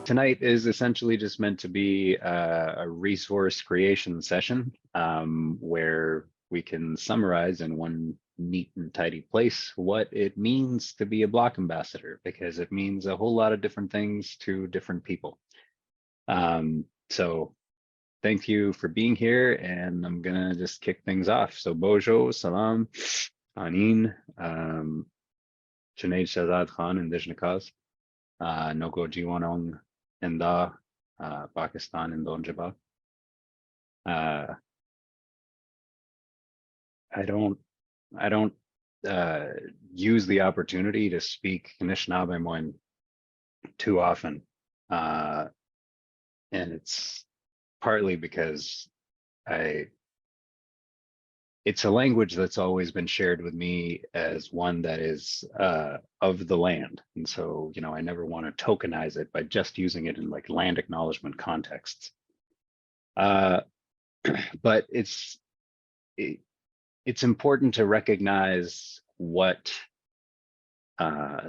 tonight is essentially just meant to be a resource creation session where we can summarize in one neat and tidy place what it means to be a block ambassador, because it means a whole lot of different things to different people. So thank you for being here, and I'm gonna just kick things off. So Bojo, Salam, Anin, Junaid Shahzad Khan, Indigenous Cause, Noko Jiwanong Inda, Pakistan Indonjaba. I don't use the opportunity to speak Anishinaabe too often, and it's partly because it's a language that's always been shared with me as one that is of the land, and so I never want to tokenize it by just using it in like land acknowledgement contexts. But it's important to recognize what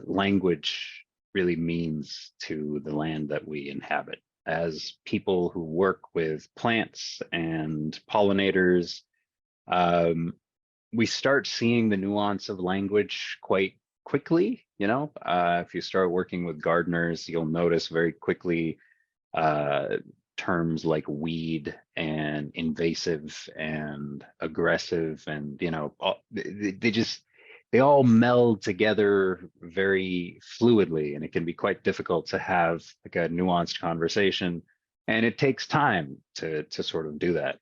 language really means to the land that we inhabit. As people who work with plants and pollinators, we start seeing the nuance of language quite quickly. If you start working with gardeners, you'll notice very quickly terms like weed and invasive and aggressive, and they all meld together very fluidly, and it can be quite difficult to have like a nuanced conversation, and it takes time to sort of do that.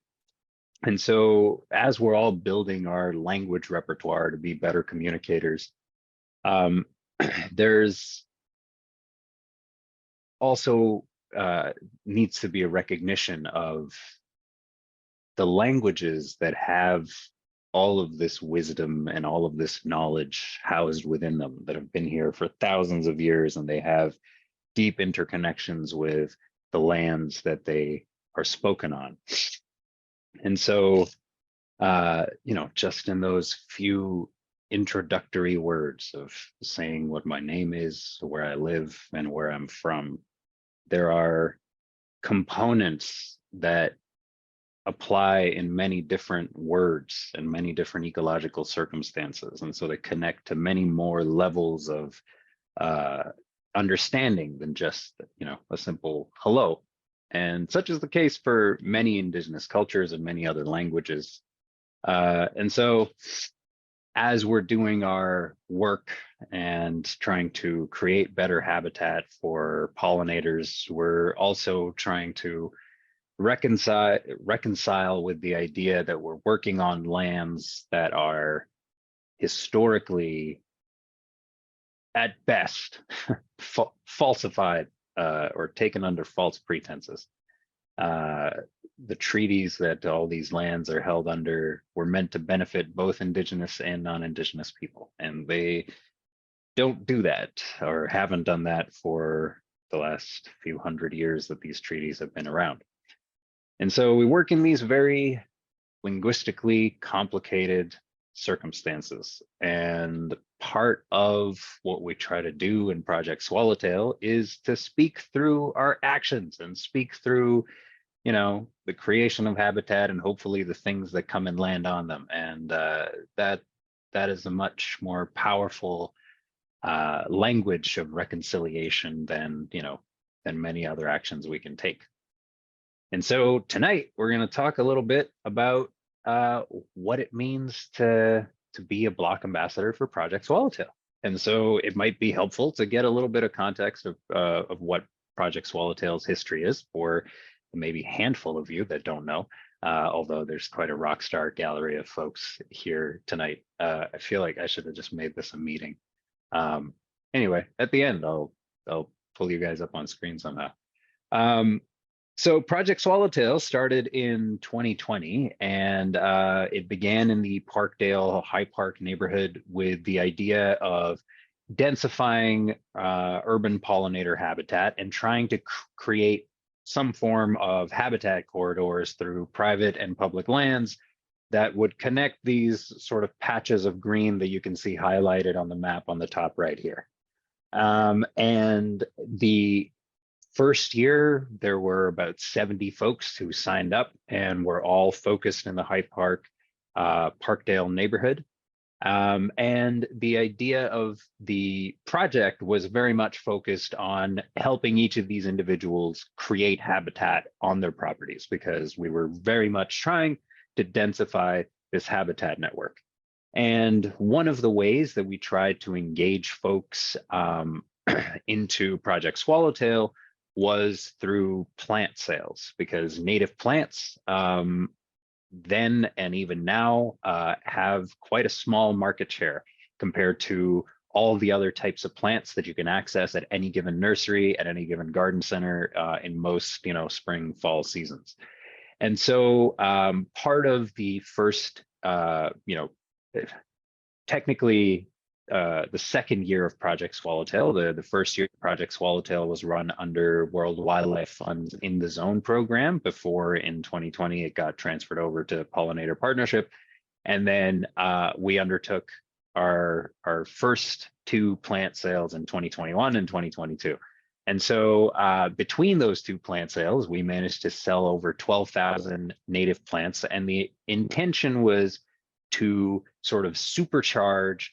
And so as we're all building our language repertoire to be better communicators, there's also needs to be a recognition of the languages that have all of this wisdom and all of this knowledge housed within them, that have been here for thousands of years, and they have deep interconnections with the lands that they are spoken on. And so, just in those few introductory words of saying what my name is, where I live, and where I'm from, there are components that apply in many different words and many different ecological circumstances. And so they connect to many more levels of understanding than just, a simple hello. And such is the case for many indigenous cultures and many other languages. And so as we're doing our work and trying to create better habitat for pollinators, we're also trying to reconcile with the idea that we're working on lands that are historically, at best, falsified or taken under false pretenses. The treaties that all these lands are held under were meant to benefit both indigenous and non-indigenous people, and they don't do that, or haven't done that for the last few hundred years that these treaties have been around. And so we work in these very linguistically complicated circumstances. And part of what we try to do in Project Swallowtail is to speak through our actions and speak through, the creation of habitat and hopefully the things that come and land on them. And that is a much more powerful language of reconciliation than many other actions we can take. And so tonight we're going to talk a little bit about what it means to be a block ambassador for Project Swallowtail. And so it might be helpful to get a little bit of context of what Project Swallowtail's history is for maybe a handful of you that don't know, although there's quite a rock star gallery of folks here tonight. I feel like I should have just made this a meeting. Anyway, at the end, I'll pull you guys up on screen somehow. So Project Swallowtail started in 2020, and it began in the Parkdale High Park neighborhood with the idea of densifying urban pollinator habitat and trying to create some form of habitat corridors through private and public lands that would connect these sort of patches of green that you can see highlighted on the map on the top right here. And the first year, there were about 70 folks who signed up and were all focused in the Hyde Park, Parkdale neighborhood. And the idea of the project was very much focused on helping each of these individuals create habitat on their properties, because we were very much trying to densify this habitat network. And one of the ways that we tried to engage folks into Project Swallowtail was through plant sales, because native plants then and even now have quite a small market share compared to all the other types of plants that you can access at any given nursery, at any given garden center in most, spring, fall seasons. And so part of the first, technically the second year of Project Swallowtail, the first year Project Swallowtail was run under World Wildlife Fund's In the Zone program before in 2020 it got transferred over to Pollinator Partnership. And then we undertook our first 2 plant sales in 2021 and 2022. And so between those 2 plant sales, we managed to sell over 12,000 native plants. And the intention was to sort of supercharge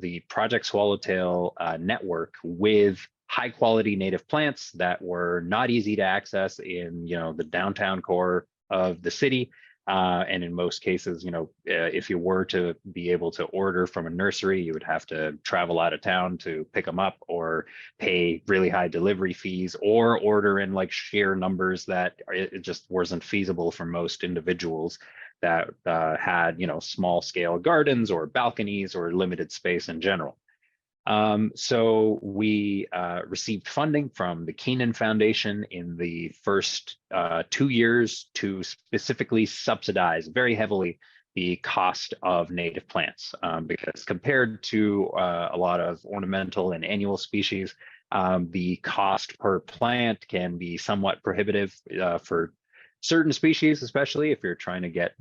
the Project Swallowtail network with high quality native plants that were not easy to access in the downtown core of the city. And in most cases, if you were to be able to order from a nursery, you would have to travel out of town to pick them up, or pay really high delivery fees, or order in like sheer numbers that it just wasn't feasible for most individuals that had small scale gardens or balconies or limited space in general. So we received funding from the Keenan Foundation in the first 2 years to specifically subsidize very heavily the cost of native plants, because compared to a lot of ornamental and annual species, the cost per plant can be somewhat prohibitive for certain species, especially if you're trying to get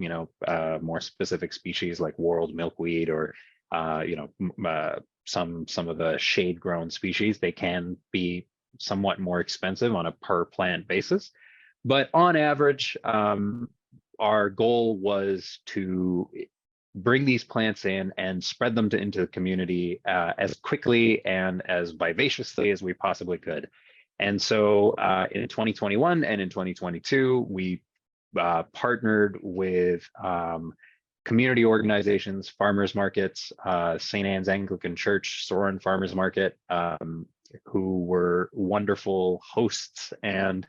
more specific species like world milkweed or some of the shade grown species. They can be somewhat more expensive on a per plant basis, but on average our goal was to bring these plants in and spread them into the community as quickly and as vivaciously as we possibly could. And so in 2021 and in 2022, we partnered with community organizations, farmers markets, St. Anne's Anglican Church, Soren Farmers Market, who were wonderful hosts and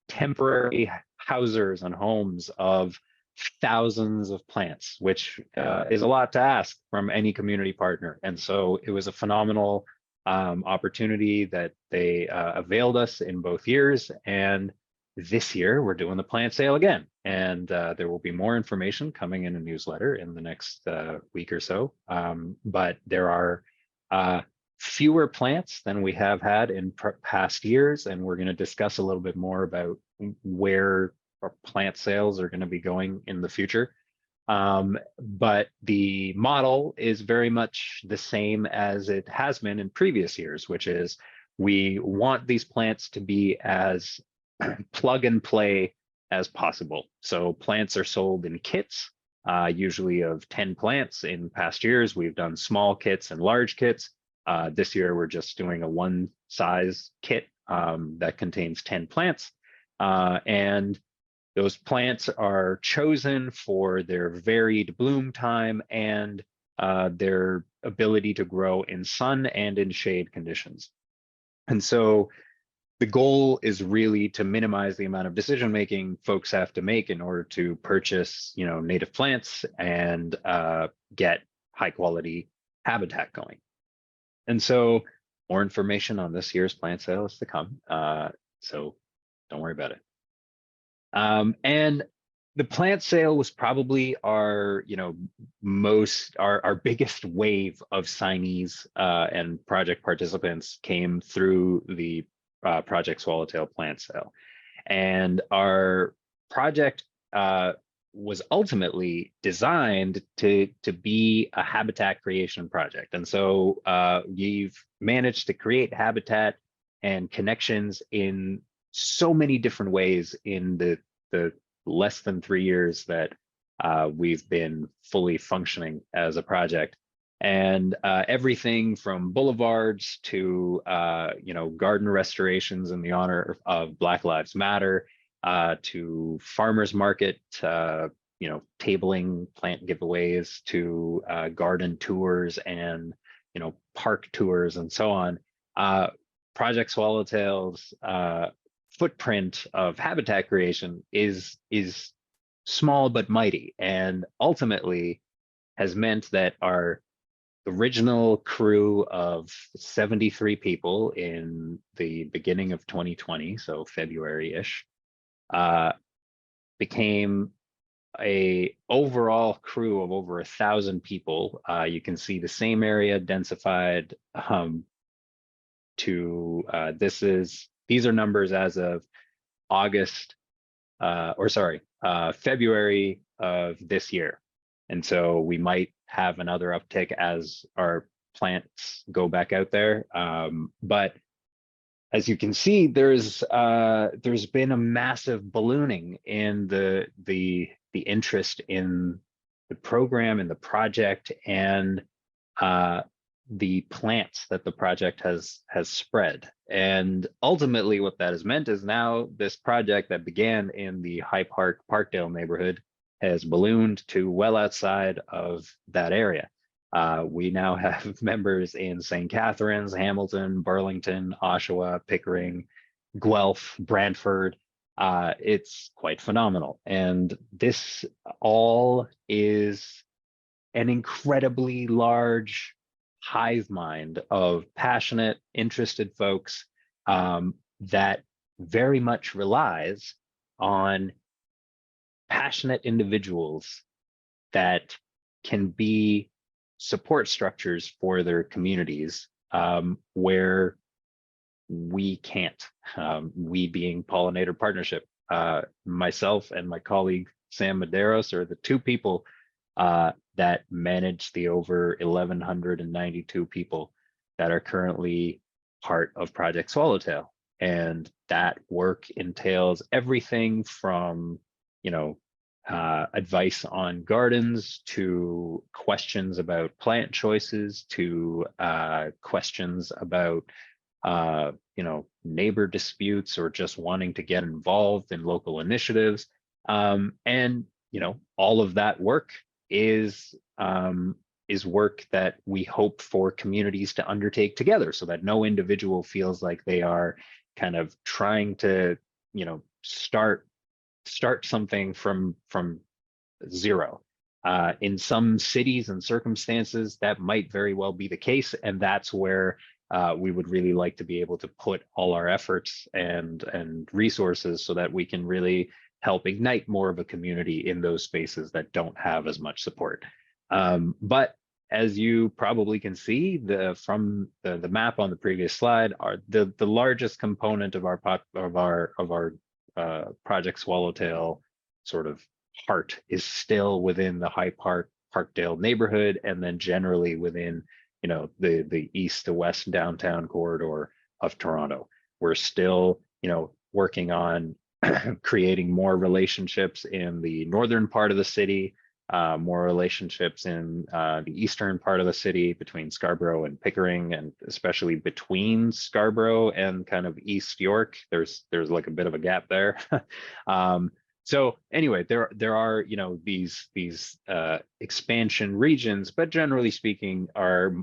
temporary housers and homes of thousands of plants, which is a lot to ask from any community partner. And so it was a phenomenal opportunity that they availed us in both years. And this year we're doing the plant sale again, and there will be more information coming in a newsletter in the next week or so. But there are fewer plants than we have had in past years, and we're going to discuss a little bit more about where our plant sales are going to be going in the future. But the model is very much the same as it has been in previous years, which is we want these plants to be as plug and play as possible. So plants are sold in kits, usually of 10 plants. In past years, we've done small kits and large kits. This year, we're just doing a one size kit that contains 10 plants. And those plants are chosen for their varied bloom time and their ability to grow in sun and in shade conditions. And so the goal is really to minimize the amount of decision making folks have to make in order to purchase, native plants and get high quality habitat going. And so more information on this year's plant sale is to come. So don't worry about it. And the plant sale was probably our, our biggest wave of signees and project participants came through the Project Swallowtail plant sale. And our project was ultimately designed to be a habitat creation project. And so we've managed to create habitat and connections in so many different ways in the less than 3 years that we've been fully functioning as a project. And everything from Boulevards to garden restorations in the honor of Black Lives Matter, to farmers market, tabling plant giveaways, to garden tours and park tours and so on. Project Swallowtail's footprint of habitat creation is small but mighty, and ultimately has meant that our original crew of 73 people in the beginning of 2020, so February-ish, became a overall crew of over 1,000 people. You can see the same area densified these are numbers as of February of this year. And so we might have another uptick as our plants go back out there. But as you can see, there's been a massive ballooning in the interest in the program and the project, and the plants that the project has spread. And ultimately what that has meant is now this project that began in the High Park, Parkdale neighborhood has ballooned to well outside of that area. We now have members in St. Catharines, Hamilton, Burlington, Oshawa, Pickering, Guelph, Brantford. It's quite phenomenal. And this all is an incredibly large hive mind of passionate, interested folks that very much relies on passionate individuals that can be support structures for their communities where we can't. We being Pollinator Partnership, myself and my colleague Sam Medeiros are the two people that manage the over 1,192 people that are currently part of Project Swallowtail. And that work entails everything from, advice on gardens, to questions about plant choices, to questions about, neighbor disputes, or just wanting to get involved in local initiatives. And, all of that work is work that we hope for communities to undertake together, so that no individual feels like they are kind of trying to, start something from zero. In some cities and circumstances, that might very well be the case, and that's where we would really like to be able to put all our efforts and resources so that we can really help ignite more of a community in those spaces that don't have as much support. But as you probably can see from the map on the previous slide, the largest component of our Project Swallowtail sort of heart is still within the High Park, Parkdale neighborhood, and then generally within the east to west downtown corridor of Toronto. We're still working on creating more relationships in the northern part of the city, more relationships in the eastern part of the city between Scarborough and Pickering, and especially between Scarborough and kind of East York. There's like a bit of a gap there. So anyway, there are these expansion regions, but generally speaking, our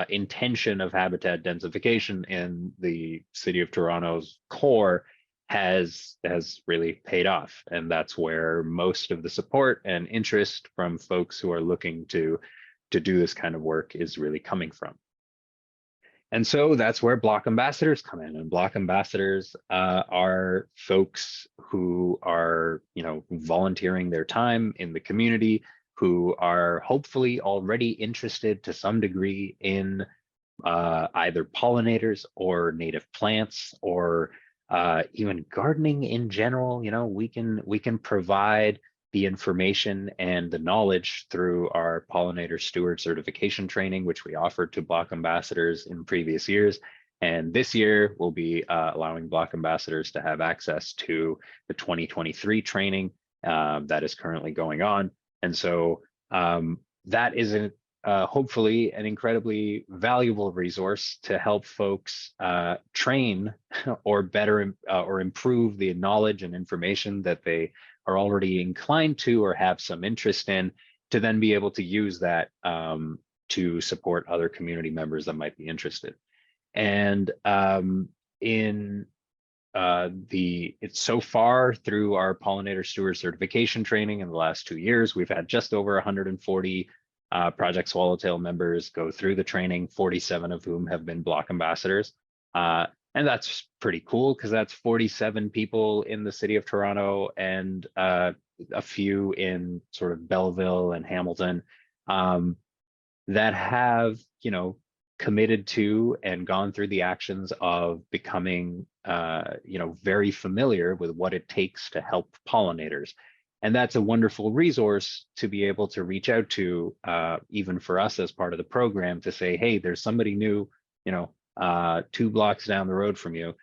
intention of habitat densification in the city of Toronto's core has really paid off, and that's where most of the support and interest from folks who are looking to do this kind of work is really coming from. And so that's where block ambassadors come in, and block ambassadors are folks who are volunteering their time in the community, who are hopefully already interested to some degree in either pollinators or native plants, or even gardening in general. We can provide the information and the knowledge through our pollinator steward certification training, which we offered to block ambassadors in previous years. And this year, we'll be allowing block ambassadors to have access to the 2023 training that is currently going on. And so that is hopefully an incredibly valuable resource to help folks train or better or improve the knowledge and information that they are already inclined to or have some interest in, to then be able to use that to support other community members that might be interested. And it's so far through our Pollinator Steward certification training in the last 2 years, we've had just over 140 Project Swallowtail members go through the training, 47 of whom have been block ambassadors. And that's pretty cool, because that's 47 people in the city of Toronto and a few in sort of Belleville and Hamilton that have, committed to and gone through the actions of becoming, very familiar with what it takes to help pollinators. And that's a wonderful resource to be able to reach out to, even for us as part of the program, to say, hey, there's somebody new, 2 blocks down the road from you,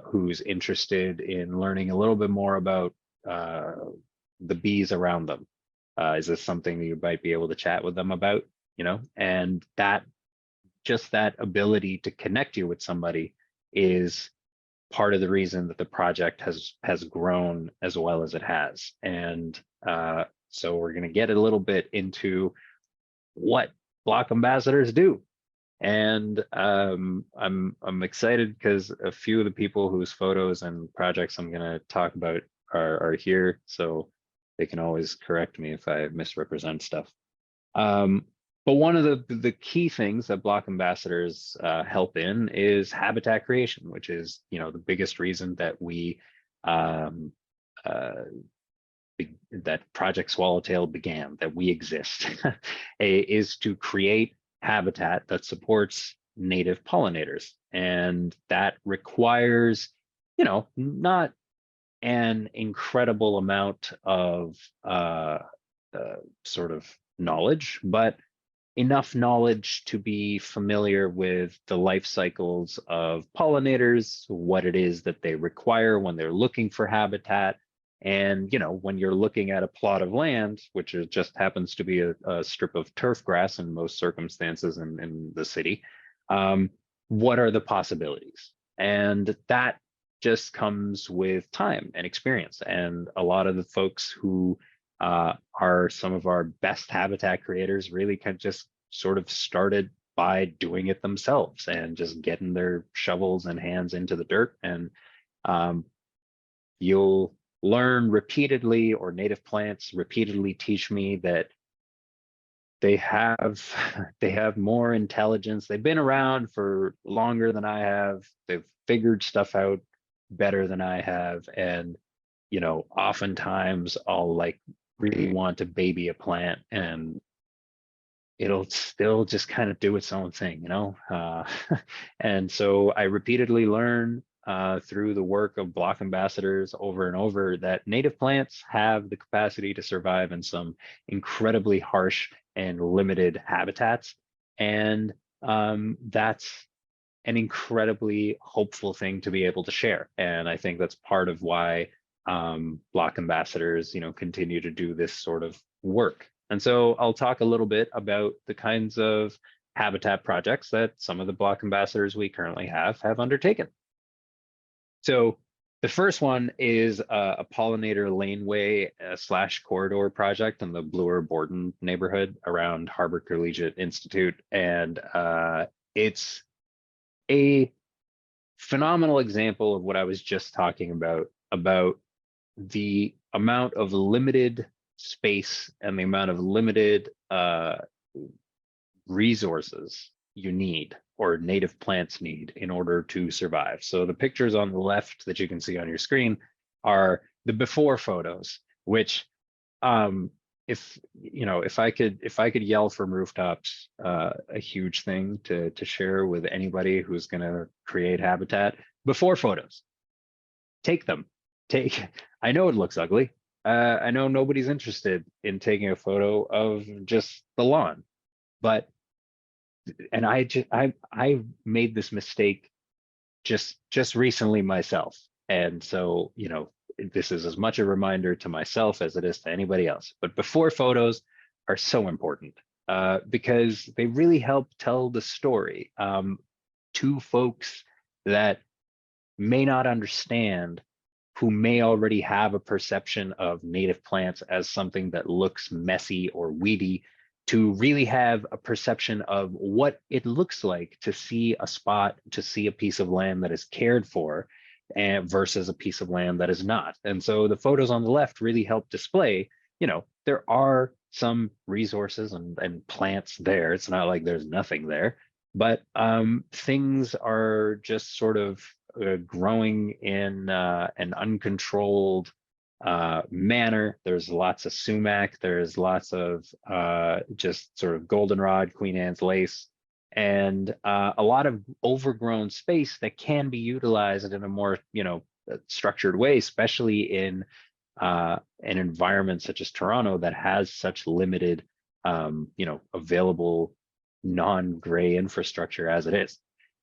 who's interested in learning a little bit more about the bees around them. Is this something that you might be able to chat with them about? And that ability to connect you with somebody is part of the reason that the project has grown as well as it has. And so we're going to get a little bit into what block ambassadors do. And I'm excited because a few of the people whose photos and projects I'm going to talk about are here, so they can always correct me if I misrepresent stuff. But one of the key things that block ambassadors help in is habitat creation, which is, the biggest reason that we that Project Swallowtail began, that we exist, is to create habitat that supports native pollinators. And that requires, not an incredible amount of sort of knowledge, but enough knowledge to be familiar with the life cycles of pollinators, what it is that they require when they're looking for habitat. And, when you're looking at a plot of land, which just happens to be a strip of turf grass in most circumstances in the city, what are the possibilities? And that just comes with time and experience. And a lot of the folks who are some of our best habitat creators really kind of just sort of started by doing it themselves and just getting their shovels and hands into the dirt. And you'll learn repeatedly, or native plants repeatedly teach me, that they have more intelligence. They've been around for longer than I have. They've figured stuff out better than I have. And, oftentimes I'll really want to baby a plant and it'll still just kind of do its own thing, and so I repeatedly learn through the work of block ambassadors over and over that native plants have the capacity to survive in some incredibly harsh and limited habitats. And that's an incredibly hopeful thing to be able to share. And I think that's part of why block ambassadors, continue to do this sort of work. And so I'll talk a little bit about the kinds of habitat projects that some of the block ambassadors we currently have undertaken. So the first one is a pollinator laneway / corridor project in the Bloor-Borden neighborhood around Harvard Collegiate Institute. And it's a phenomenal example of what I was just talking about the amount of limited space and the amount of limited resources you need, or native plants need, in order to survive. So the pictures on the left that you can see on your screen are the before photos, which if I could yell from rooftops a huge thing to share with anybody who's going to create habitat: before photos. Take them. I know it looks ugly. I know nobody's interested in taking a photo of just the lawn, but I made this mistake just recently myself. And so, you know, this is as much a reminder to myself as it is to anybody else. But before photos are so important because they really help tell the story to folks that may not understand, who may already have a perception of native plants as something that looks messy or weedy, to really have a perception of what it looks like to see a spot, to see a piece of land that is cared for, and versus a piece of land that is not. And so the photos on the left really help display, you know, there are some resources and plants there. It's not like there's nothing there, but things are just sort of growing in an uncontrolled manner. There's lots of sumac, there's lots of just sort of goldenrod, Queen Anne's lace, and a lot of overgrown space that can be utilized in a more, you know, structured way, especially in an environment such as Toronto that has such limited, you know, available non-gray infrastructure as it is.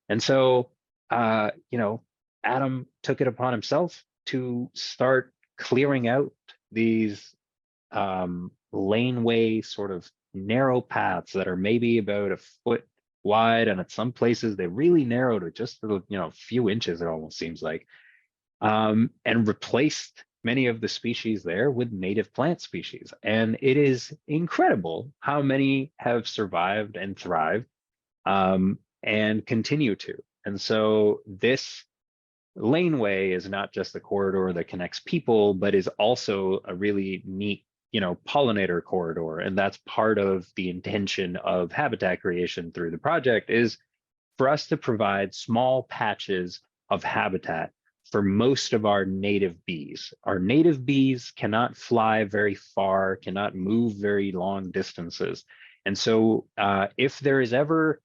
And so, you know, Adam took it upon himself to start clearing out these laneway sort of narrow paths that are maybe about a foot wide, and at some places they really narrow to just, you know, a few inches, it almost seems like, and replaced many of the species there with native plant species. And it is incredible how many have survived and thrived and continue to. And so this laneway is not just a corridor that connects people, but is also a really neat, you know, pollinator corridor. And that's part of the intention of habitat creation through the project, is for us to provide small patches of habitat for most of our native bees. Our native bees cannot fly very far, cannot move very long distances. And so if there is ever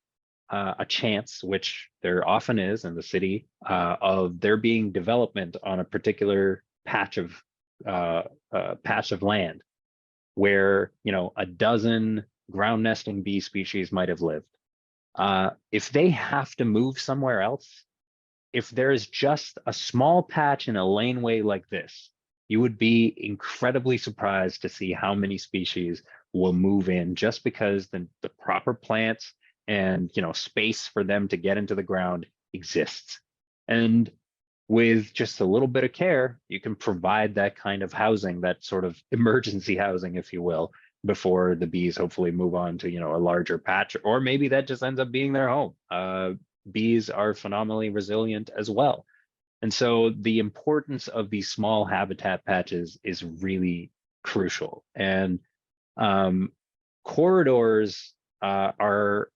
a chance, which there often is in the city, of there being development on a particular patch of land where, you know, a dozen ground nesting bee species might have lived. If they have to move somewhere else, if there's just a small patch in a laneway like this, you would be incredibly surprised to see how many species will move in, just because the proper plants and, you know, space for them to get into the ground exists. And with just a little bit of care, you can provide that kind of housing, that sort of emergency housing, if you will, before the bees hopefully move on to, you know, a larger patch, or maybe that just ends up being their home. Bees are phenomenally resilient as well. And so the importance of these small habitat patches is really crucial. And corridors are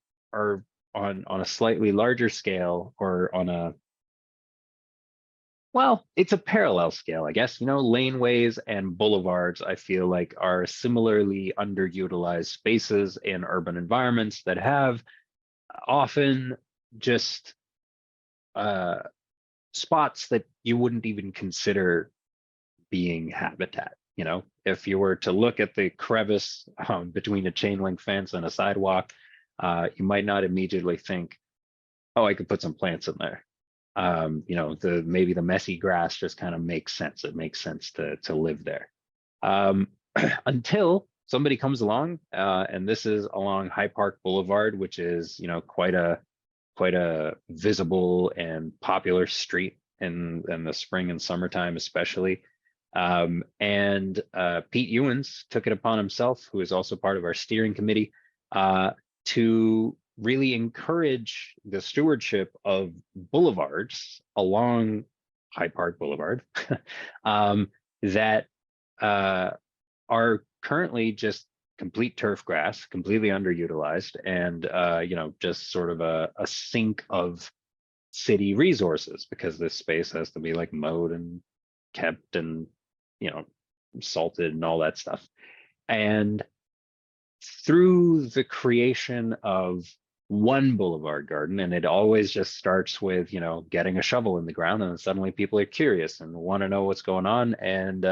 on a slightly larger scale, or on a, well, it's a parallel scale, I guess. You know, laneways and boulevards, I feel like, are similarly underutilized spaces in urban environments that have often just spots that you wouldn't even consider being habitat. You know, if you were to look at the crevice between a chain link fence and a sidewalk, you might not immediately think, oh, I could put some plants in there. You know, maybe the messy grass just kind of makes sense. It makes sense to live there. Until somebody comes along, and this is along High Park Boulevard, which is, you know, quite a visible and popular street in the spring and summertime, especially. And Pete Ewens took it upon himself, who is also part of our steering committee, to really encourage the stewardship of boulevards along High Park Boulevard that are currently just complete turf grass, completely underutilized, and you know, just sort of a sink of city resources, because this space has to be like mowed and kept and, you know, salted and all that stuff. And through the creation of one boulevard garden, and it always just starts with, you know, getting a shovel in the ground, and then suddenly people are curious and want to know what's going on. And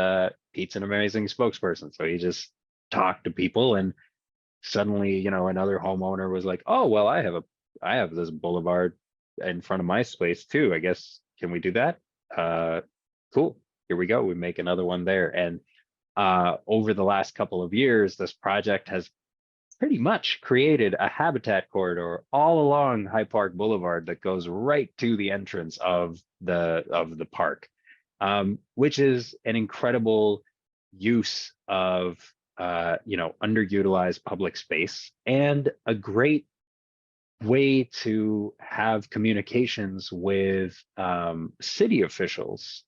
Pete's an amazing spokesperson, so he just talked to people, and suddenly, you know, another homeowner was like, oh, well, I have this boulevard in front of my space too. I guess, can we do that? Cool. Here we go. We make another one there. And over the last couple of years, this project has pretty much created a habitat corridor all along High Park Boulevard that goes right to the entrance of the park, which is an incredible use of underutilized public space and a great way to have communications with city officials,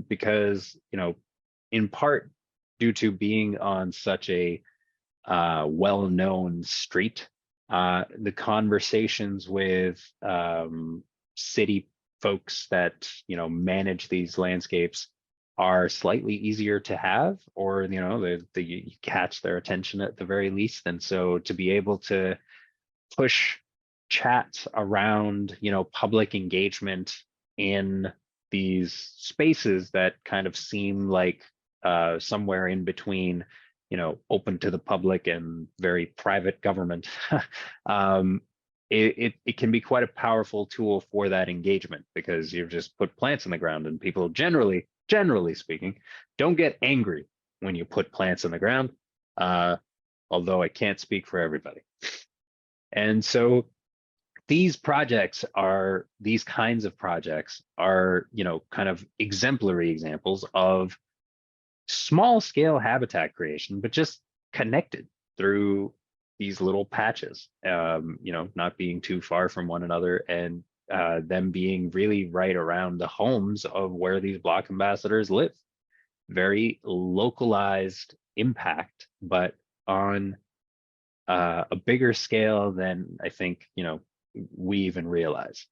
because in part due to being on such a well-known street, the conversations with city folks that manage these landscapes are slightly easier to have, or you catch their attention at the very least. And so to be able to push chats around public engagement in these spaces that kind of seem like somewhere in between open to the public and very private government, it can be quite a powerful tool for that engagement, because you've just put plants in the ground, and people generally speaking don't get angry when you put plants in the ground, although I can't speak for everybody. And so these kinds of projects are kind of exemplary examples of small scale habitat creation, but just connected through these little patches, not being too far from one another, and them being really right around the homes of where these block ambassadors live. Very localized impact, but on a bigger scale than I think we even realize.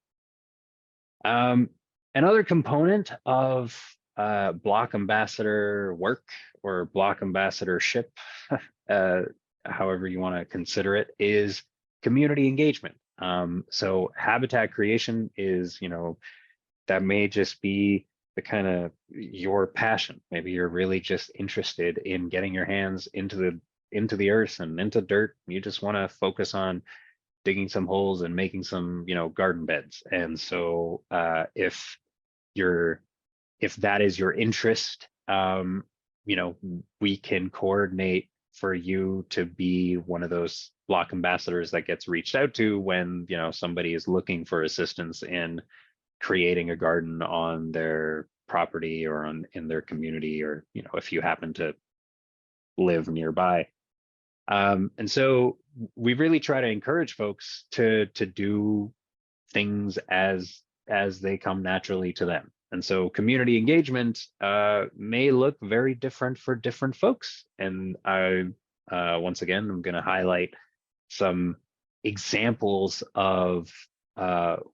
Another component of block ambassador work, or block ambassadorship, however you want to consider it, is community engagement. So habitat creation is, that may just be the kind of your passion. Maybe you're really just interested in getting your hands into the earth and into dirt. You just want to focus on digging some holes and making some, garden beds. And so if that is your interest, we can coordinate for you to be one of those block ambassadors that gets reached out to when, somebody is looking for assistance in creating a garden on their property or in their community, or, if you happen to live nearby. And so we really try to encourage folks to do things as they come naturally to them. And so community engagement may look very different for different folks. And once again, I'm going to highlight some examples of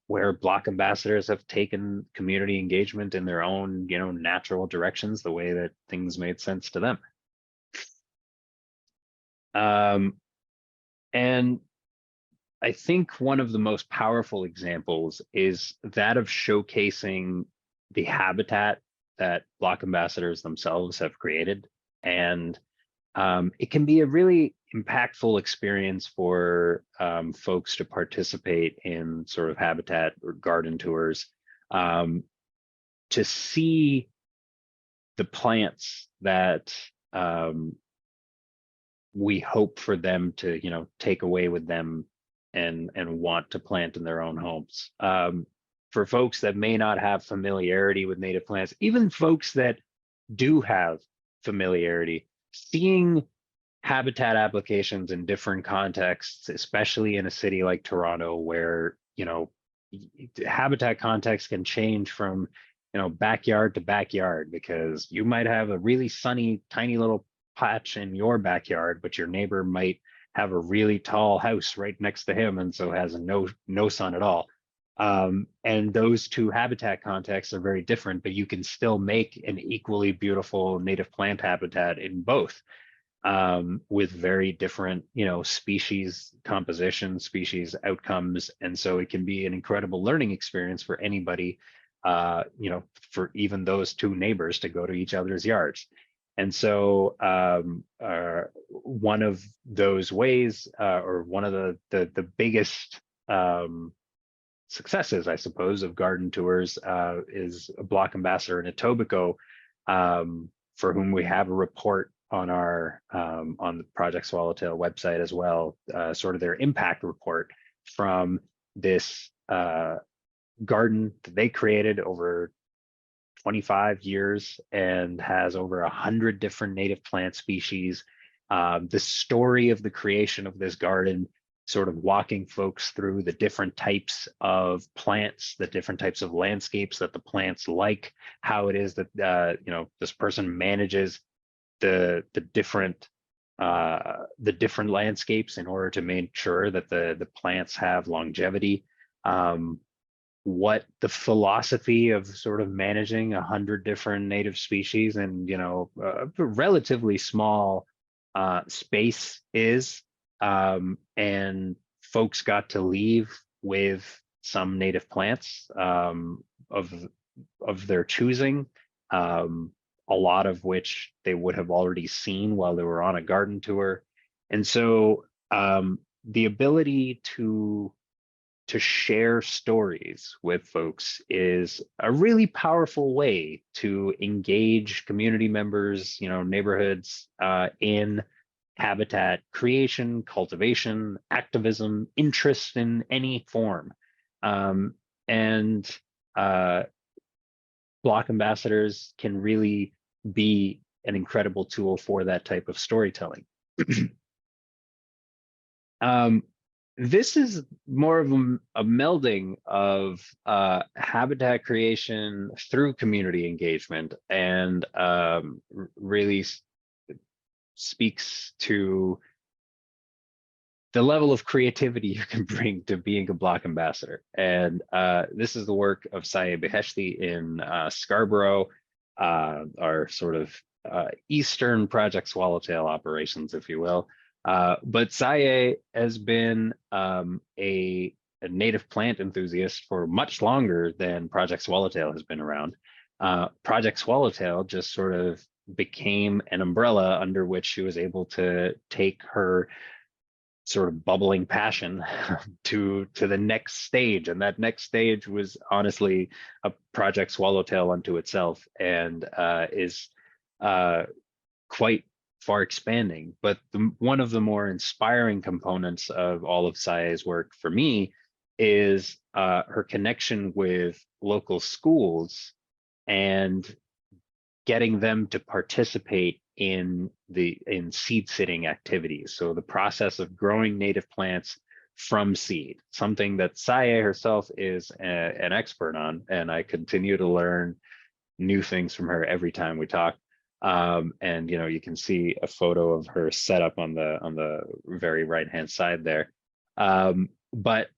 where block ambassadors have taken community engagement in their own, natural directions, the way that things made sense to them. And I think one of the most powerful examples is that of showcasing the habitat that block ambassadors themselves have created. And it can be a really impactful experience for folks to participate in sort of habitat or garden tours, to see the plants that we hope for them to, take away with them and want to plant in their own homes. For folks that may not have familiarity with native plants, even folks that do have familiarity, seeing habitat applications in different contexts, especially in a city like Toronto, where, habitat context can change from, backyard to backyard, because you might have a really sunny, tiny little patch in your backyard, but your neighbor might have a really tall house right next to him, and so has no sun at all. And those two habitat contexts are very different, but you can still make an equally beautiful native plant habitat in both, with very different, species composition, species outcomes. And so it can be an incredible learning experience for anybody, for even those two neighbors to go to each other's yards. And so one of those ways, or one of the biggest successes, I suppose, of garden tours is a block ambassador in Etobicoke, for whom we have a report on our on the Project Swallowtail website as well, sort of their impact report from this garden that they created over 25 years and has over 100 different native plant species. The story of the creation of this garden, sort of walking folks through the different types of plants, the different types of landscapes that the plants like, how it is that this person manages the different landscapes in order to make sure that the plants have longevity. What the philosophy of sort of managing 100 different native species and a relatively small space is, and folks got to leave with some native plants of their choosing, a lot of which they would have already seen while they were on a garden tour. And so the ability to share stories with folks is a really powerful way to engage community members, neighborhoods, in habitat creation, cultivation, activism, interest in any form. And block ambassadors can really be an incredible tool for that type of storytelling. This is more of a melding of habitat creation through community engagement, and really speaks to the level of creativity you can bring to being a block ambassador. And this is the work of Saye Beheshti in Scarborough, our sort of Eastern Project Swallowtail operations, if you will. But Saye has been a native plant enthusiast for much longer than Project Swallowtail has been around. Project Swallowtail just sort of became an umbrella under which she was able to take her sort of bubbling passion to the next stage. And that next stage was honestly a Project Swallowtail unto itself, and is quite far expanding. But one of the more inspiring components of all of Saye's work for me is her connection with local schools and getting them to participate in seed sitting activities. So the process of growing native plants from seed, something that Saye herself is an expert on, and I continue to learn new things from her every time we talk. And you can see a photo of her setup on the very right hand side there. But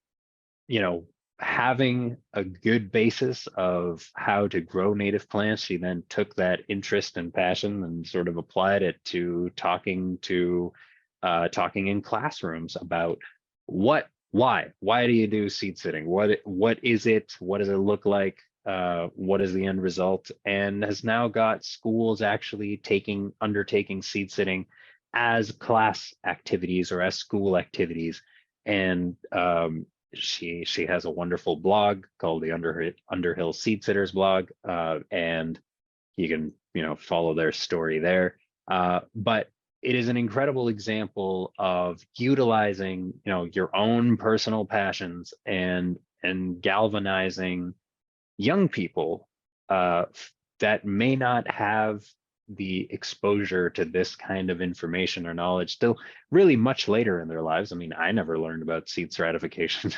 having a good basis of how to grow native plants, she then took that interest and passion and sort of applied it to talking in classrooms about why do you do seed sitting? What is it? What does it look like? What is the end result? And has now got schools actually undertaking seed sitting as class activities or as school activities. And she has a wonderful blog called the Underhill Seed Sitters blog, and you can follow their story there. But it is an incredible example of utilizing your own personal passions and galvanizing young people that may not have the exposure to this kind of information or knowledge till really much later in their lives. I mean, I never learned about seed stratification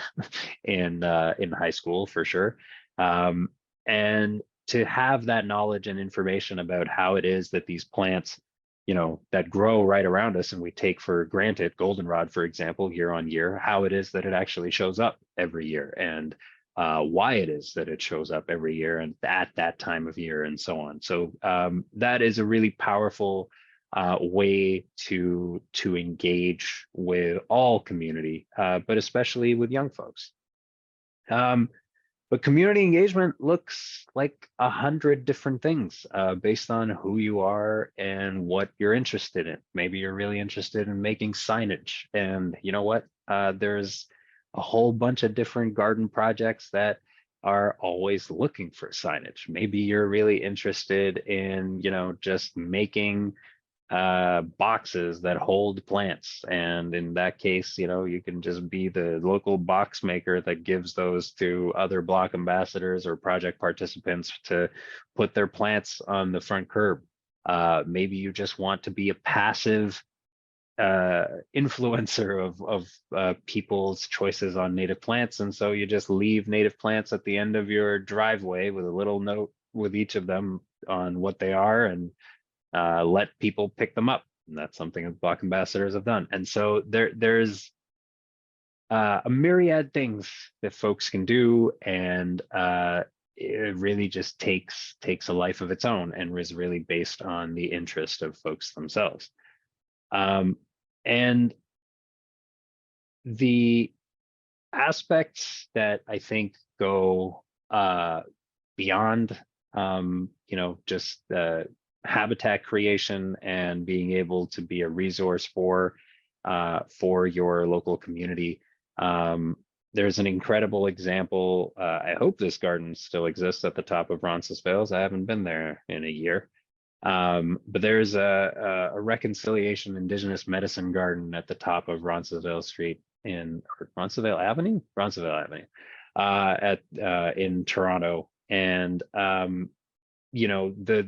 in high school for sure. And to have that knowledge and information about how it is that these plants, that grow right around us and we take for granted, goldenrod, for example, year on year, how it is that it actually shows up every year, and why it is that it shows up every year and at that time of year, and so on. So that is a really powerful way to engage with all community, but especially with young folks. But community engagement looks like 100 different things based on who you are and what you're interested in. Maybe you're really interested in making signage, and you know what? There's a whole bunch of different garden projects that are always looking for signage. Maybe you're really interested in, just making boxes that hold plants, and in that case, you can just be the local box maker that gives those to other block ambassadors or project participants to put their plants on the front curb. Maybe you just want to be a passive influencer of people's choices on native plants, and so you just leave native plants at the end of your driveway with a little note with each of them on what they are, and let people pick them up. And that's something that block ambassadors have done. And so there's a myriad things that folks can do, and it really just takes a life of its own, and is really based on the interest of folks themselves. And the aspects that I think go beyond, just habitat creation and being able to be a resource for your local community. There's an incredible example. I hope this garden still exists at the top of Roncesvalles. I haven't been there in a year. But there's a Reconciliation Indigenous Medicine Garden at the top of Roncesvalles Street Roncesvalles Avenue, in Toronto. And the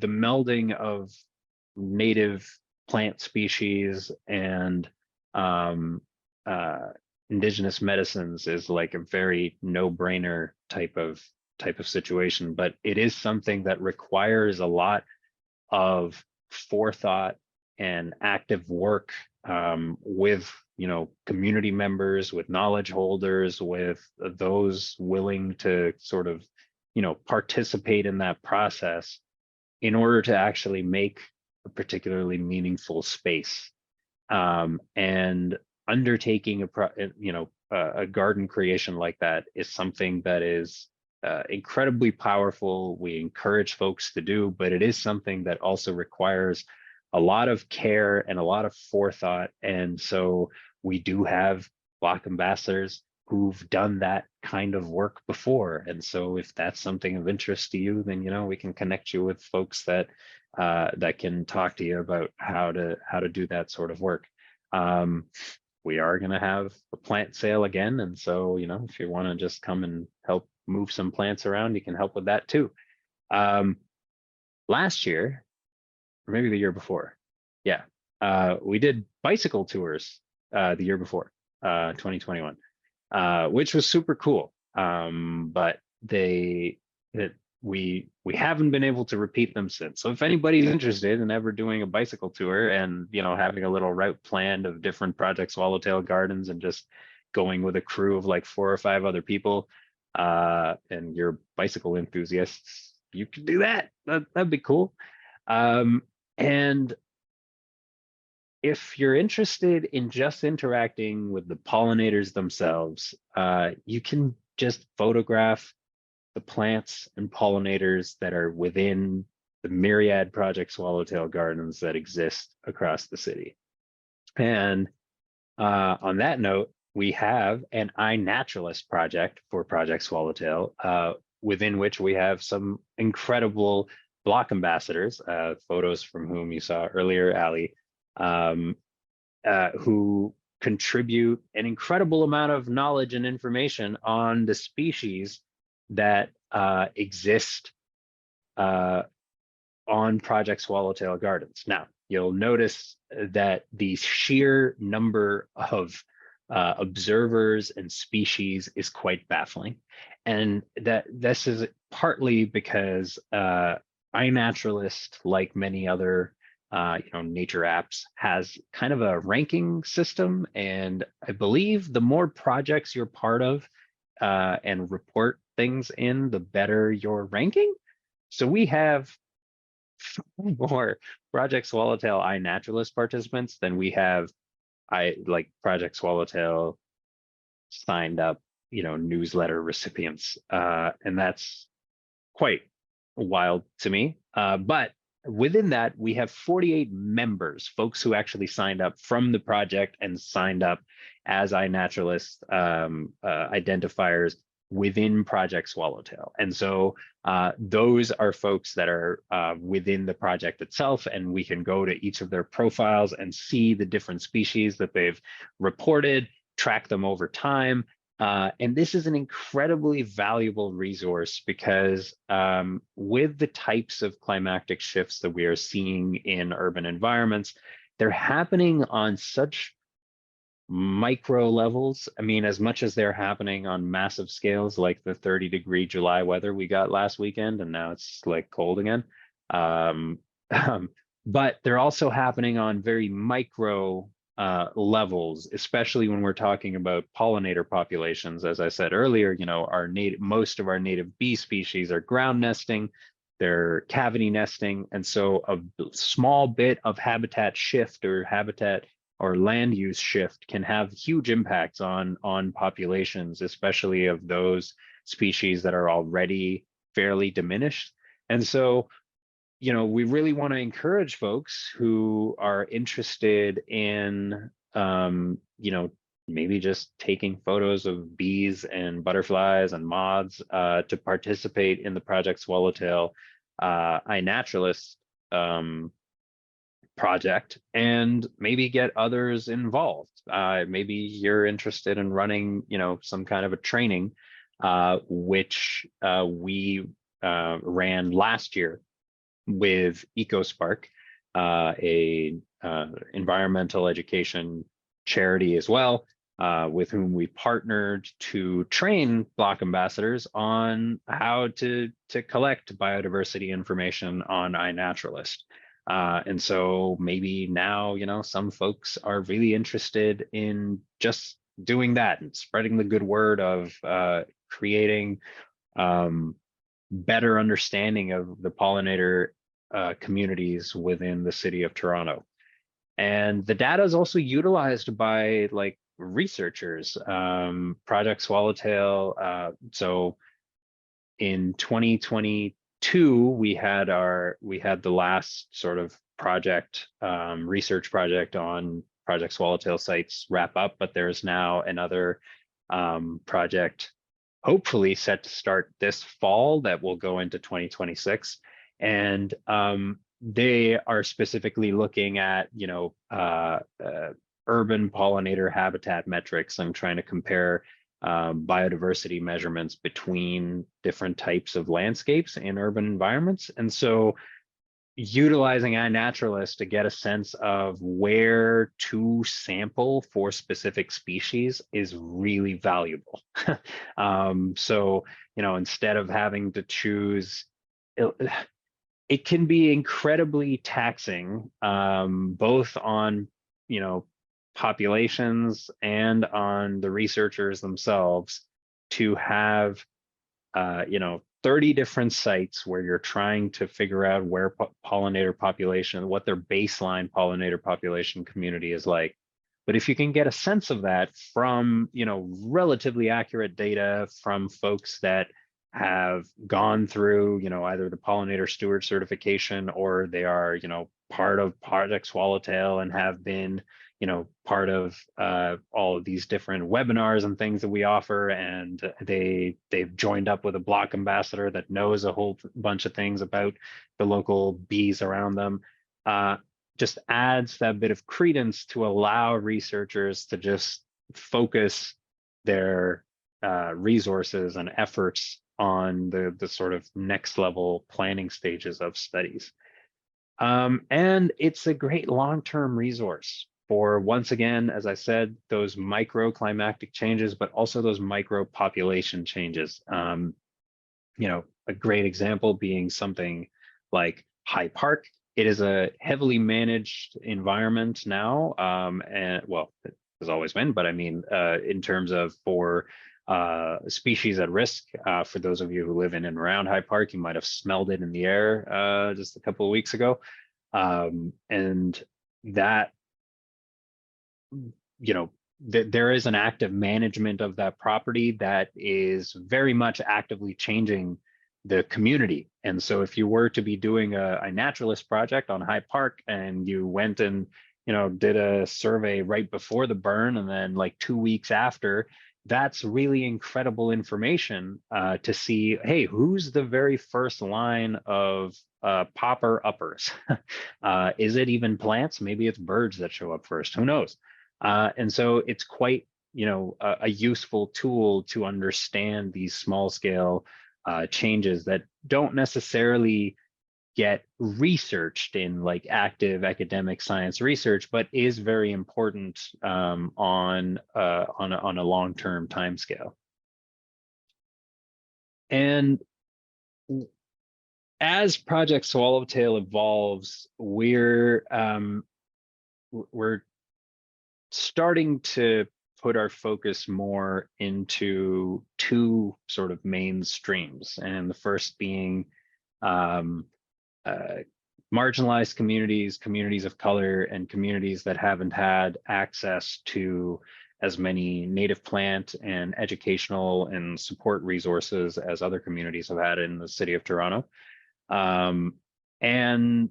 melding of native plant species and indigenous medicines is like a very no-brainer type of situation, but it is something that requires a lot of forethought and active work with community members, with knowledge holders, with those willing to sort of participate in that process in order to actually make a particularly meaningful space. And undertaking a garden creation like that is something that is incredibly powerful. We encourage folks to do, but it is something that also requires a lot of care and a lot of forethought. And so we do have block ambassadors who've done that kind of work before. And so if that's something of interest to you, then we can connect you with folks that can talk to you about how to do that sort of work. We are going to have a plant sale again, and so if you want to just come and help move some plants around, you can help with that too. Last year, or maybe the year before, we did bicycle tours the year before, 2021. Which was super cool. But we haven't been able to repeat them since. So if anybody's interested in ever doing a bicycle tour and having a little route planned of different Project Swallowtail gardens and just going with a crew of like 4 or 5 other people, and you're bicycle enthusiasts, you can do that. That'd be cool. And if you're interested in just interacting with the pollinators themselves, you can just photograph the plants and pollinators that are within the myriad Project Swallowtail gardens that exist across the city. And on that note, we have an iNaturalist project for Project Swallowtail, within which we have some incredible block ambassadors, photos from whom you saw earlier, Ali, who contribute an incredible amount of knowledge and information on the species that exist on Project Swallowtail Gardens. Now, you'll notice that the sheer number of observers and species is quite baffling, and that this is partly because iNaturalist, like many other nature apps, has kind of a ranking system, and I believe the more projects you're part of and report things in, the better your ranking. So we have more Project Swallowtail iNaturalist participants than we have Project Swallowtail signed up newsletter recipients, and that's quite wild to me. But within that, we have 48 members, folks who actually signed up from the project and signed up as iNaturalist identifiers within Project Swallowtail. And so those are folks that are within the project itself, and we can go to each of their profiles and see the different species that they've reported, track them over time. And this is an incredibly valuable resource because with the types of climatic shifts that we are seeing in urban environments, they're happening on such micro levels. I mean, as much as they're happening on massive scales, like the 30-degree July weather we got last weekend, and now it's like cold again. But they're also happening on very micro levels, especially when we're talking about pollinator populations. As I said earlier, you know, most of our native bee species are ground nesting, they're cavity nesting, and so a small bit of habitat shift or land use shift can have huge impacts on populations, especially of those species that are already fairly diminished. And so, you know, we really want to encourage folks who are interested in, you know, maybe just taking photos of bees and butterflies and moths to participate in the Project Swallowtail iNaturalist project, and maybe get others involved. Maybe you're interested in running, you know, some kind of a training, which we ran last year with EcoSpark, a environmental education charity as well, with whom we partnered to train block ambassadors on how to collect biodiversity information on iNaturalist. And so maybe now, you know, some folks are really interested in just doing that and spreading the good word of creating better understanding of the pollinator communities within the city of Toronto. And the data is also utilized by like researchers, Project Swallowtail. So in 2022, we had the last sort of project, research project on Project Swallowtail sites wrap up, but there's now another project hopefully set to start this fall that will go into 2026. And they are specifically looking at, you know, urban pollinator habitat metrics and trying to compare biodiversity measurements between different types of landscapes in urban environments. And so utilizing iNaturalist to get a sense of where to sample for specific species is really valuable. So, you know, instead of having to choose, it can be incredibly taxing, both on, you know, populations and on the researchers themselves to have, you know, 30 different sites where you're trying to figure out where pollinator population, what their baseline pollinator population community is like. But if you can get a sense of that from, you know, relatively accurate data from folks that have gone through, you know, either the pollinator steward certification, or they are, you know, part of Project Swallowtail and have been, you know, part of all of these different webinars and things that we offer, and they've joined up with a block ambassador that knows a whole bunch of things about the local bees around them, just adds that bit of credence to allow researchers to just focus their resources and efforts on the sort of next level planning stages of studies. And it's a great long-term resource for, once again, as I said, those microclimatic changes, but also those micro population changes. You know, a great example being something like High Park. It is a heavily managed environment now, and well, it has always been, but I mean, in terms of for species at risk, for those of you who live in and around High Park, you might have smelled it in the air just a couple of weeks ago. And that, you know, there is an active management of that property that is very much actively changing the community. And so if you were to be doing a iNaturalist project on High Park and you went and did a survey right before the burn and then like 2 weeks after, that's really incredible information to see, hey, who's the very first line of popper uppers? Is it even plants? Maybe it's birds that show up first, who knows? And so it's quite a useful tool to understand these small scale changes that don't necessarily get researched in like active academic science research, but is very important on a long-term time scale. And as Project Swallowtail evolves, we're starting to put our focus more into two sort of main streams, and the first being marginalized communities, communities of color, and communities that haven't had access to as many native plant and educational and support resources as other communities have had in the city of Toronto. And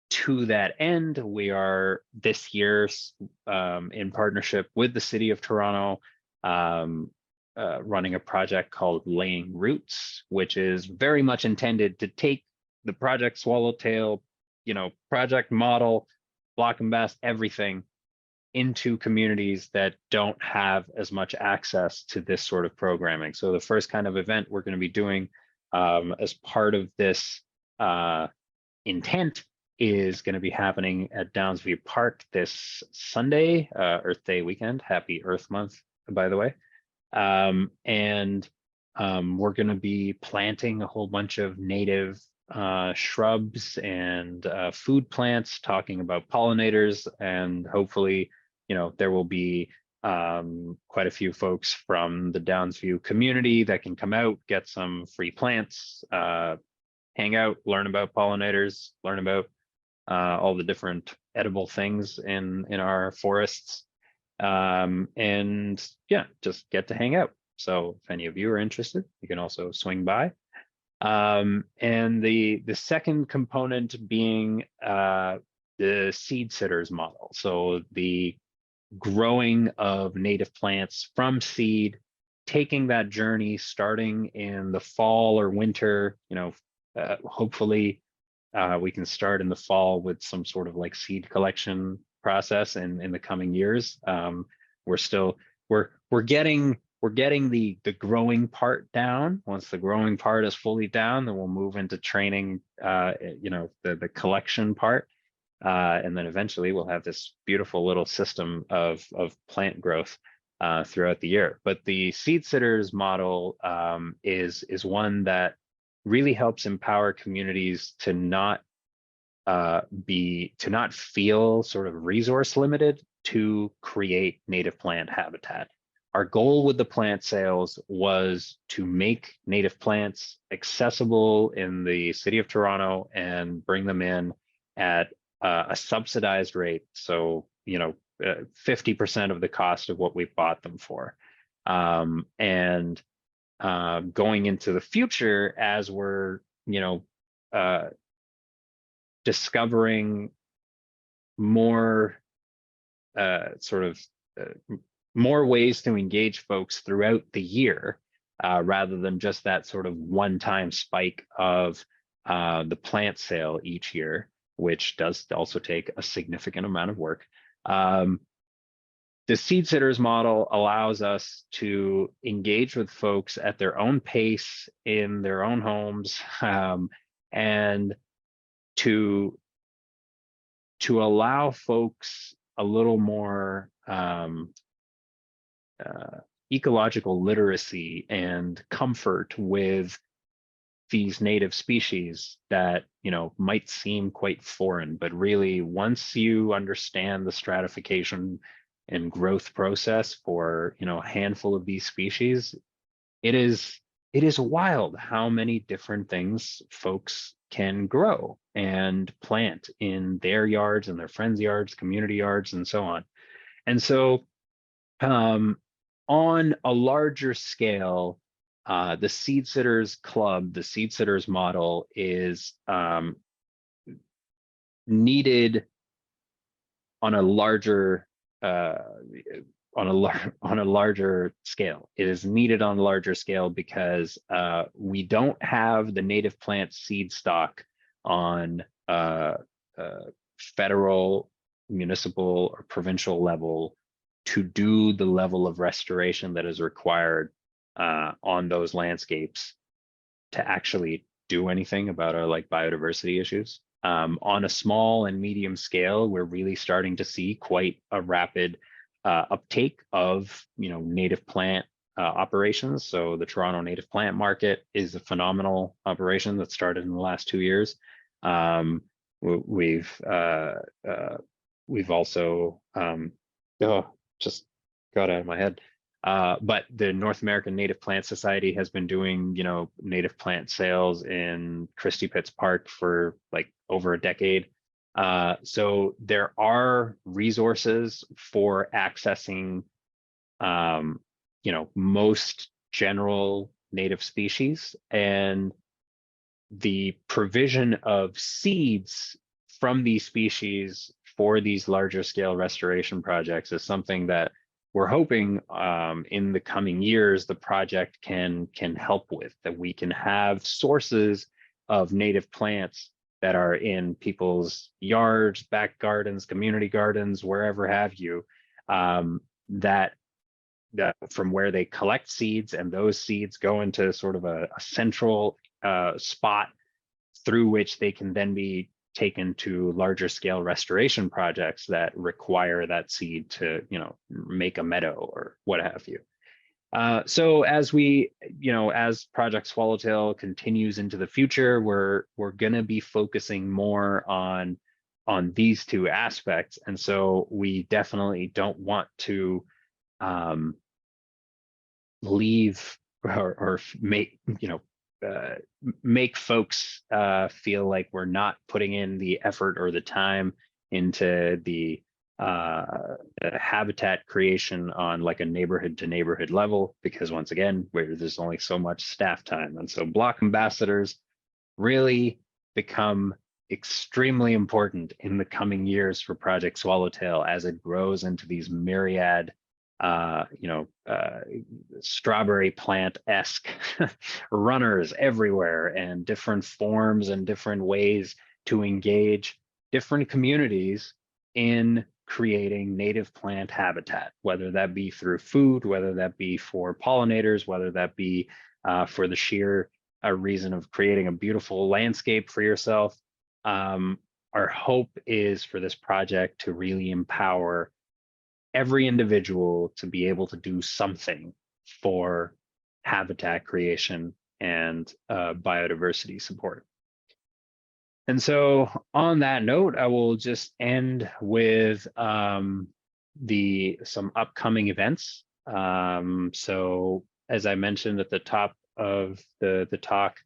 to that end, we are this year in partnership with the city of Toronto, running a project called Laying Roots, which is very much intended to take the Project Swallowtail, project model, block ambassador, everything into communities that don't have as much access to this sort of programming. So the first kind of event we're going to be doing as part of this intent is going to be happening at Downsview Park this Sunday, Earth Day weekend. Happy Earth Month, by the way. And we're going to be planting a whole bunch of native shrubs and food plants, talking about pollinators, and hopefully, there will be quite a few folks from the Downsview community that can come out, get some free plants, hang out, learn about pollinators, learn about all the different edible things in our forests, and yeah, just get to hang out. So if any of you are interested, you can also swing by. And the second component being the seed sitters model. So the growing of native plants from seed, taking that journey starting in the fall or winter. Hopefully we can start in the fall with some sort of like seed collection process in the coming years. We're getting the growing part down. Once the growing part is fully down, then we'll move into training, the collection part. And then eventually we'll have this beautiful little system of plant growth throughout the year. But the seed sitters model is one that really helps empower communities to not feel sort of resource limited to create native plant habitat. Our goal with the plant sales was to make native plants accessible in the city of Toronto and bring them in at a subsidized rate. So, 50% of the cost of what we bought them for. And going into the future, as we're, discovering more more ways to engage folks throughout the year, rather than just that sort of one-time spike of the plant sale each year, which does also take a significant amount of work. The seed sitters model allows us to engage with folks at their own pace in their own homes, and to allow folks a little more ecological literacy and comfort with these native species that might seem quite foreign, but really once you understand the stratification and growth process for a handful of these species, it is wild how many different things folks can grow and plant in their yards and their friends' yards, community yards, and so on. And so on a larger scale, The Seed Sitters Club, the Seed Sitters model is needed on a larger on a larger scale. It is needed on a larger scale because we don't have the native plant seed stock on federal, municipal, or provincial level to do the level of restoration that is required on those landscapes to actually do anything about our like biodiversity issues. On a small and medium scale, we're really starting to see quite a rapid uptake of native plant operations. So the Toronto native plant market is a phenomenal operation that started in the last 2 years. We've also just got out of my head. But the North American Native Plant Society has been doing, native plant sales in Christie Pitts Park for like over a decade. So there are resources for accessing, most general native species, and the provision of seeds from these species for these larger scale restoration projects is something that we're hoping in the coming years the project can help with, that we can have sources of native plants that are in people's yards, back gardens, community gardens, wherever have you, that from where they collect seeds, and those seeds go into sort of a central spot through which they can then be taken to larger scale restoration projects that require that seed to, make a meadow or what have you. So as we, as Project Swallowtail continues into the future, we're going to be focusing more on these two aspects, and so we definitely don't want to leave or make make folks feel like we're not putting in the effort or the time into the habitat creation on like a neighborhood to neighborhood level, because once again, there's only so much staff time. And so block ambassadors really become extremely important in the coming years for Project Swallowtail as it grows into these myriad strawberry plant-esque runners everywhere, and different forms and different ways to engage different communities in creating native plant habitat, whether that be through food, whether that be for pollinators, whether that be for the sheer reason of creating a beautiful landscape for yourself. Our hope is for this project to really empower every individual to be able to do something for habitat creation and biodiversity support. And so on that note, I will just end with some upcoming events. So as I mentioned at the top of the talk,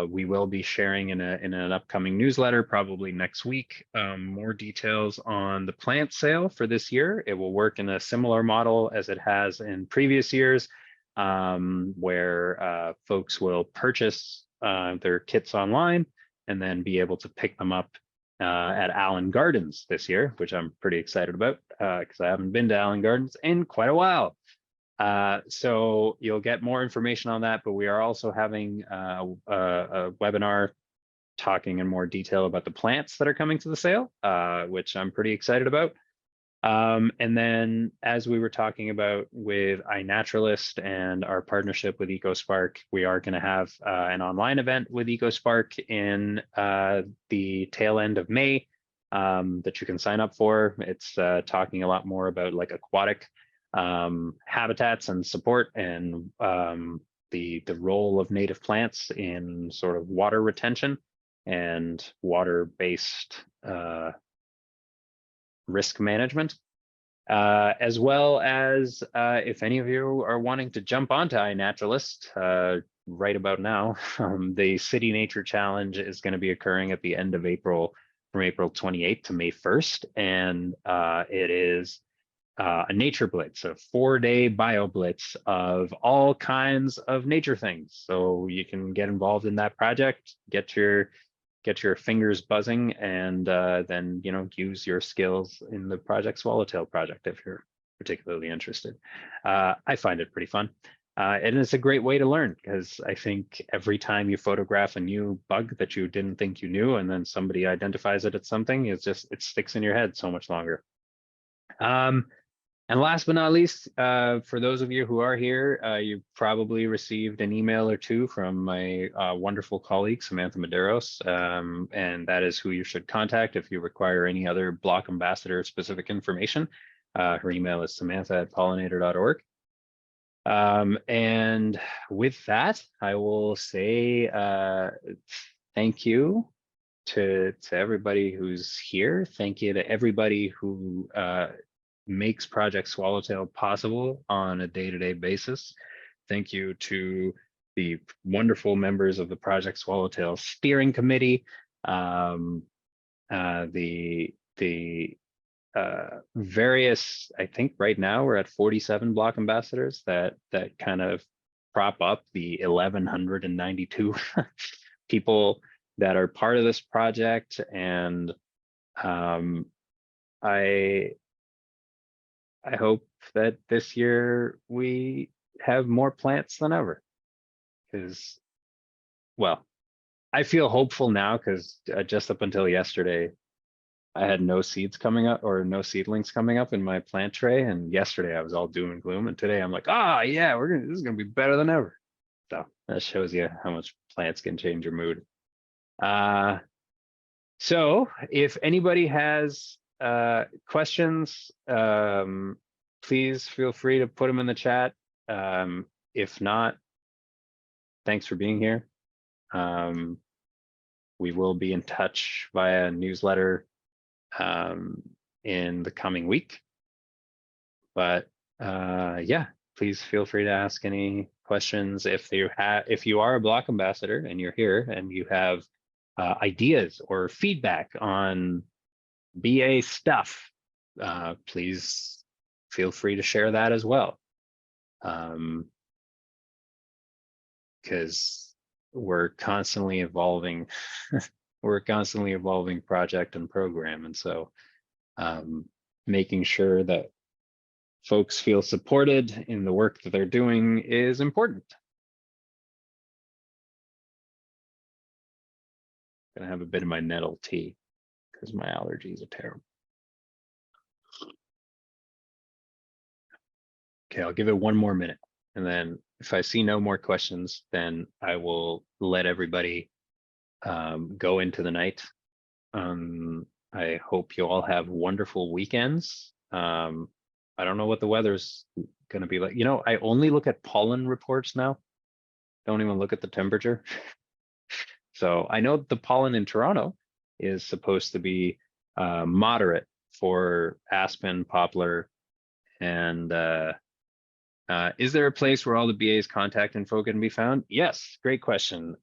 we will be sharing in an upcoming newsletter, probably next week, more details on the plant sale for this year. It will work in a similar model as it has in previous years, where folks will purchase their kits online and then be able to pick them up at Allen Gardens this year, which I'm pretty excited about because I haven't been to Allen Gardens in quite a while. So you'll get more information on that, but we are also having a webinar talking in more detail about the plants that are coming to the sale, which I'm pretty excited about. And then, as we were talking about with iNaturalist and our partnership with EcoSpark, we are going to have an online event with EcoSpark in the tail end of May that you can sign up for. It's talking a lot more about like aquatic habitats and support, and the role of native plants in sort of water retention and water-based risk management, as well as if any of you are wanting to jump onto iNaturalist right about now, the City Nature Challenge is going to be occurring at the end of April, from April 28th to May 1st, and it is a nature blitz, a 4-day bio blitz of all kinds of nature things. So you can get involved in that project, get your fingers buzzing, and then use your skills in the Project Swallowtail project if you're particularly interested. I find it pretty fun. And it's a great way to learn, because I think every time you photograph a new bug that you didn't think you knew, and then somebody identifies it as something, it sticks in your head so much longer. And last but not least, for those of you who are here, you probably received an email or two from my wonderful colleague, Samantha Medeiros, and that is who you should contact if you require any other Block Ambassador specific information. Her email is samantha@pollinator.org. And with that, I will say thank you to everybody who's here. Thank you to everybody who makes Project Swallowtail possible on a day-to-day basis. Thank you to the wonderful members of the Project Swallowtail Steering Committee, the various, I think right now we're at 47 Block Ambassadors that kind of prop up the 1,192 people that are part of this project. And I hope that this year we have more plants than ever, because, well, I feel hopeful now, because just up until yesterday, I had no seeds coming up, or no seedlings coming up in my plant tray. And yesterday I was all doom and gloom. And today I'm like, yeah, this is gonna be better than ever. So that shows you how much plants can change your mood. So if anybody has questions, please feel free to put them in the chat. If not, thanks for being here. We will be in touch via newsletter in the coming week. But yeah, please feel free to ask any questions. If you are a Block Ambassador and you're here and you have ideas or feedback on BA stuff, please feel free to share that as well. Because we're constantly evolving. We're a constantly evolving project and program. And so making sure that folks feel supported in the work that they're doing is important. Gonna have a bit of my nettle tea because my allergies are terrible. Okay, I'll give it one more minute. And then if I see no more questions, then I will let everybody go into the night. I hope you all have wonderful weekends. I don't know what the weather's gonna be like. I only look at pollen reports now. Don't even look at the temperature. So I know the pollen in Toronto is supposed to be moderate for aspen, poplar, and is there a place where all the BA's contact info can be found? Yes, great question.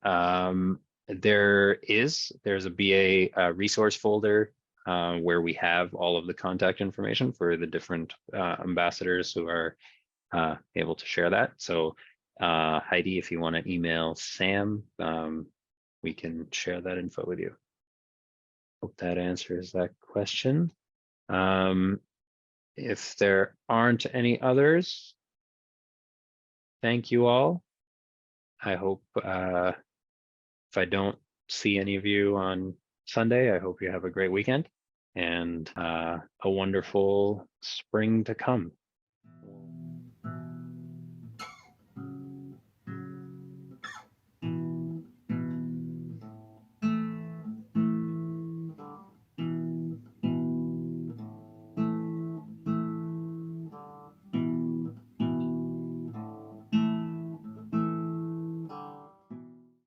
There's a BA resource folder where we have all of the contact information for the different ambassadors who are able to share that. So Heidi, if you want to email Sam, we can share that info with you. Hope that answers that question. If there aren't any others, thank you all. I hope if I don't see any of you on Sunday, I hope you have a great weekend and a wonderful spring to come.